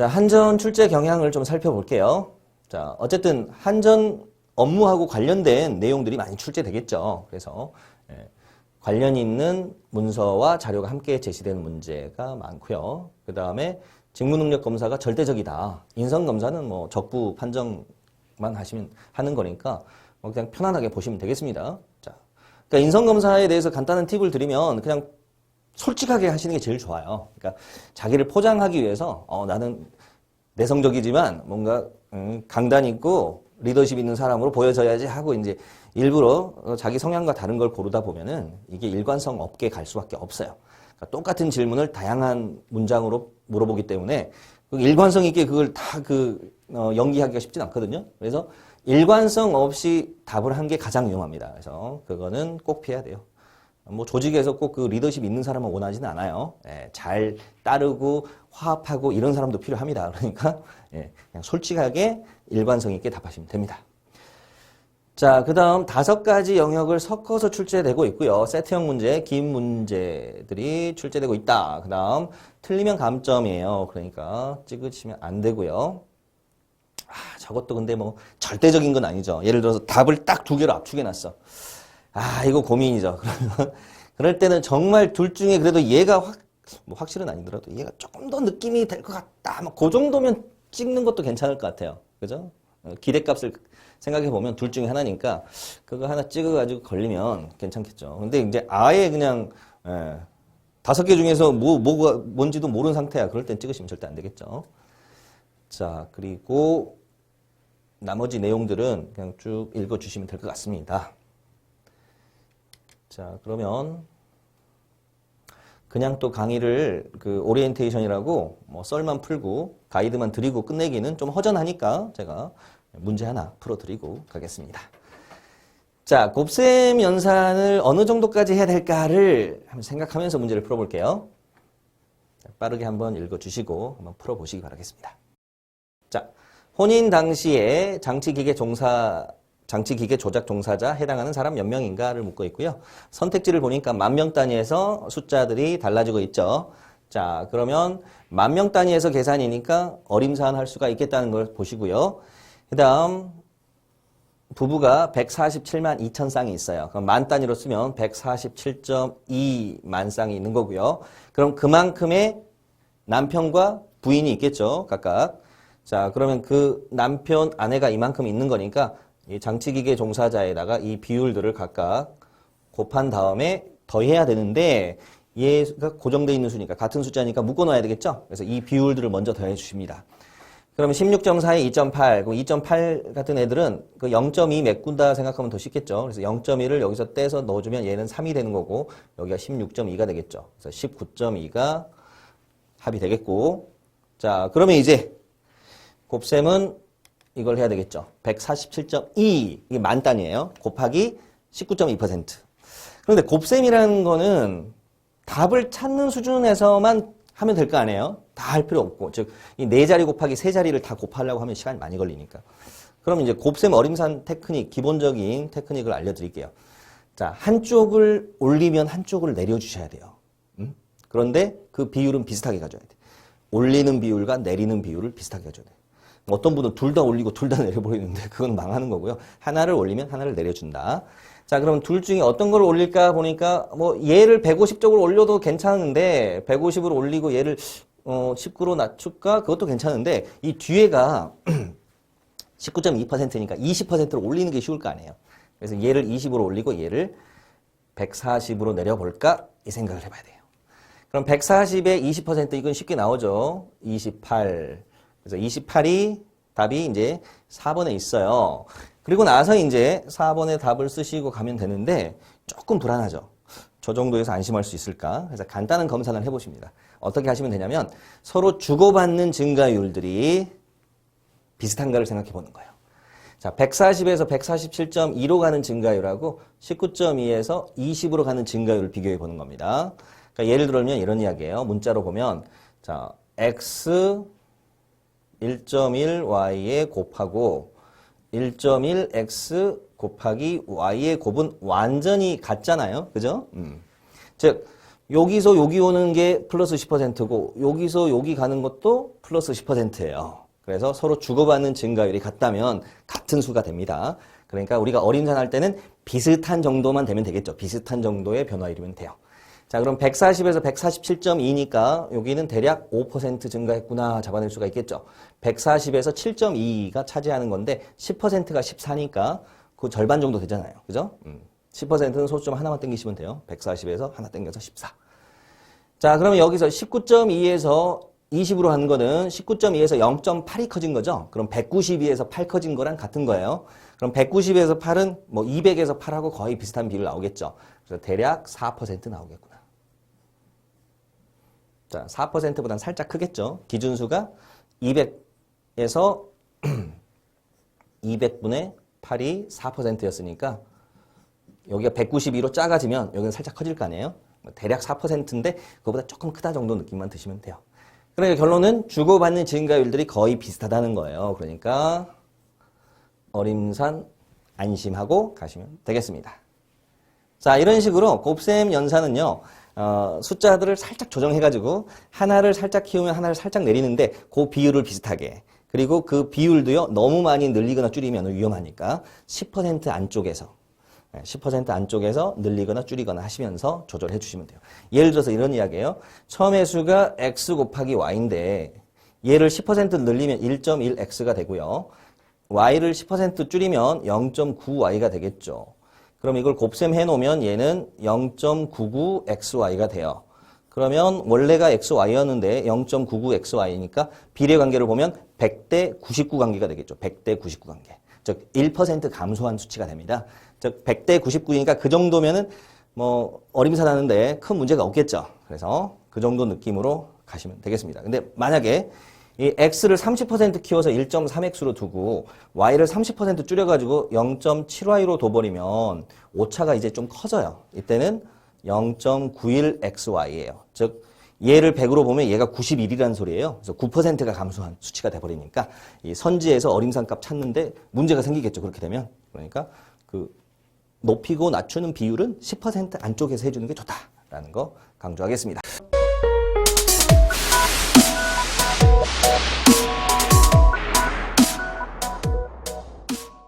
자, 한전 출제 경향을 좀 살펴볼게요. 자, 어쨌든 한전 업무하고 관련된 내용들이 많이 출제되겠죠. 그래서 관련 있는 문서와 자료가 함께 제시되는 문제가 많고요. 그 다음에 직무능력 검사가 절대적이다. 인성검사는 뭐 적부 판정만 하는 거니까 그냥 편안하게 보시면 되겠습니다. 자, 그러니까 인성검사에 대해서 간단한 팁을 드리면 그냥 솔직하게 하시는 게 제일 좋아요. 그러니까 자기를 포장하기 위해서 나는 내성적이지만 뭔가 강단 있고 리더십 있는 사람으로 보여져야지 하고 이제 일부러 자기 성향과 다른 걸 고르다 보면은 이게 일관성 없게 갈 수밖에 없어요. 그러니까 똑같은 질문을 다양한 문장으로 물어보기 때문에 일관성 있게 그걸 다 연기하기가 쉽진 않거든요. 그래서 일관성 없이 답을 한 게 가장 위험합니다. 그래서 그거는 꼭 피해야 돼요. 뭐 조직에서 꼭 그 리더십 있는 사람을 원하지는 않아요. 잘 따르고 화합하고 이런 사람도 필요합니다. 그러니까 그냥 솔직하게 일관성 있게 답하시면 됩니다. 자, 그 다음 5가지 영역을 섞어서 출제되고 있고요. 세트형 문제, 긴 문제들이 출제되고 있다. 그 다음 틀리면 감점이에요. 그러니까 찍으시면 안 되고요. 저것도 근데 뭐 절대적인 건 아니죠. 예를 들어서 답을 딱 2개로 압축해 놨어. 이거 고민이죠. 그러면 그럴 때는 정말 둘 중에 그래도 얘가 확실은 아니더라도 얘가 조금 더 느낌이 될 것 같다. 그 정도면 찍는 것도 괜찮을 것 같아요. 그죠? 기대값을 생각해보면 둘 중에 하나니까 그거 하나 찍어가지고 걸리면 괜찮겠죠. 근데 이제 아예 그냥 5개 중에서 뭐가 뭔지도 모르는 상태야. 그럴 땐 찍으시면 절대 안 되겠죠. 자, 그리고 나머지 내용들은 그냥 쭉 읽어주시면 될 것 같습니다. 자, 그러면 그냥 또 강의를 오리엔테이션이라고 뭐 썰만 풀고 가이드만 드리고 끝내기는 좀 허전하니까 제가 문제 하나 풀어드리고 가겠습니다. 자, 곱셈 연산을 어느 정도까지 해야 될까를 한번 생각하면서 문제를 풀어볼게요. 빠르게 한번 읽어주시고 한번 풀어보시기 바라겠습니다. 자, 혼인 당시에 장치기계 조작 종사자 해당하는 사람 몇 명인가를 묻고 있고요. 선택지를 보니까 10,000명 단위에서 숫자들이 달라지고 있죠. 자, 그러면 10,000명 단위에서 계산이니까 어림산 할 수가 있겠다는 걸 보시고요. 그 다음 부부가 147만 2천 쌍이 있어요. 그럼 만 단위로 쓰면 147.2만 쌍이 있는 거고요. 그럼 그만큼의 남편과 부인이 있겠죠. 각각. 자, 그러면 그 남편, 아내가 이만큼 있는 거니까 이 장치기계 종사자에다가 이 비율들을 각각 곱한 다음에 더해야 되는데 얘가 고정되어 있는 수니까 같은 숫자니까 묶어놔야 되겠죠? 그래서 이 비율들을 먼저 더해 주십니다. 그러면 16.4에 2.8, 2.8 같은 애들은 그 0.2 메꾼다 생각하면 더 쉽겠죠? 그래서 0.1을 여기서 떼서 넣어주면 얘는 3이 되는 거고 여기가 16.2가 되겠죠? 그래서 19.2가 합이 되겠고, 자, 그러면 이제 곱셈은 이걸 해야 되겠죠. 147.2, 이게 만 단위예요. 곱하기 19.2%. 그런데 곱셈이라는 거는 답을 찾는 수준에서만 하면 될 거 아니에요? 다 할 필요 없고, 즉, 이 4자리 곱하기 3자리를 다 곱하려고 하면 시간이 많이 걸리니까. 그럼 이제 곱셈 어림산 테크닉, 기본적인 테크닉을 알려드릴게요. 자, 한쪽을 올리면 한쪽을 내려주셔야 돼요. 그런데 그 비율은 비슷하게 가져야 돼. 올리는 비율과 내리는 비율을 비슷하게 가져야 돼. 어떤 분은 둘 다 올리고 둘 다 내려버리는데 그건 망하는 거고요. 하나를 올리면 하나를 내려준다. 자, 그럼 둘 중에 어떤 걸 올릴까 보니까 뭐 얘를 150쪽으로 올려도 괜찮은데 150으로 올리고 얘를 19로 낮출까? 그것도 괜찮은데 이 뒤에가 19.2%니까 20%로 올리는 게 쉬울 거 아니에요. 그래서 얘를 20으로 올리고 얘를 140으로 내려볼까? 이 생각을 해봐야 돼요. 그럼 140에 20% 이건 쉽게 나오죠. 28. 그래서 28이 답이 이제 4번에 있어요. 그리고 나서 이제 4번의 답을 쓰시고 가면 되는데 조금 불안하죠. 저 정도에서 안심할 수 있을까? 그래서 간단한 검사를 해보십니다. 어떻게 하시면 되냐면 서로 주고받는 증가율들이 비슷한가를 생각해 보는 거예요. 자, 140에서 147.2로 가는 증가율하고 19.2에서 20으로 가는 증가율을 비교해 보는 겁니다. 그러니까 예를 들면 이런 이야기예요. 문자로 보면 자, x 1.1y에 곱하고 1.1x 곱하기 y의 곱은 완전히 같잖아요. 그죠? 즉 여기서 여기 오는 게 플러스 10%고 여기서 여기 가는 것도 플러스 10%예요. 그래서 서로 주고받는 증가율이 같다면 같은 수가 됩니다. 그러니까 우리가 어림산할 때는 비슷한 정도만 되면 되겠죠. 비슷한 정도의 변화율이면 돼요. 자, 그럼 140에서 147.2니까 여기는 대략 5% 증가했구나 잡아낼 수가 있겠죠. 140에서 7.2가 차지하는 건데 10%가 14니까 그 절반 정도 되잖아요. 그죠? 10%는 소수점 하나만 땡기시면 돼요. 140에서 하나 땡겨서 14. 자, 그러면 여기서 19.2에서 20으로 한 거는 19.2에서 0.8이 커진 거죠. 그럼 192에서 8 커진 거랑 같은 거예요. 그럼 190에서 8은 뭐 200에서 8하고 거의 비슷한 비율 나오겠죠. 그래서 대략 4% 나오겠구나. 자, 4%보다는 살짝 크겠죠. 기준수가 200에서 200분의 8이 4%였으니까 여기가 192로 작아지면 여기는 살짝 커질 거 아니에요. 대략 4%인데 그거보다 조금 크다 정도 느낌만 드시면 돼요. 그러니까 결론은 주고받는 증가율들이 거의 비슷하다는 거예요. 그러니까 어림산 안심하고 가시면 되겠습니다. 자, 이런 식으로 곱셈 연산은요. 숫자들을 살짝 조정해가지고 하나를 살짝 키우면 하나를 살짝 내리는데 그 비율을 비슷하게 그리고 그 비율도요. 너무 많이 늘리거나 줄이면 위험하니까 10% 안쪽에서 10% 안쪽에서 늘리거나 줄이거나 하시면서 조절해 주시면 돼요. 예를 들어서 이런 이야기예요. 처음의 수가 x 곱하기 y인데 얘를 10% 늘리면 1.1x가 되고요. y를 10% 줄이면 0.9y가 되겠죠. 그럼 이걸 곱셈해 놓으면 얘는 0.99xy가 돼요. 그러면 원래가 xy였는데 0.99xy니까 비례 관계를 보면 100대 99 관계가 되겠죠. 100대 99 관계. 즉 1% 감소한 수치가 됩니다. 즉 100대 99이니까 그 정도면은 뭐 어림산하는데 큰 문제가 없겠죠. 그래서 그 정도 느낌으로 가시면 되겠습니다. 근데 만약에 이 x를 30% 키워서 1.3x로 두고 y를 30% 줄여가지고 0.7y로 둬버리면 오차가 이제 좀 커져요. 이때는 0.91xy예요. 즉 얘를 100으로 보면 얘가 91이라는 소리예요. 그래서 9%가 감소한 수치가 돼버리니까 이 선지에서 어림산값 찾는데 문제가 생기겠죠. 그렇게 되면. 그러니까 그 높이고 낮추는 비율은 10% 안쪽에서 해주는 게 좋다라는 거 강조하겠습니다.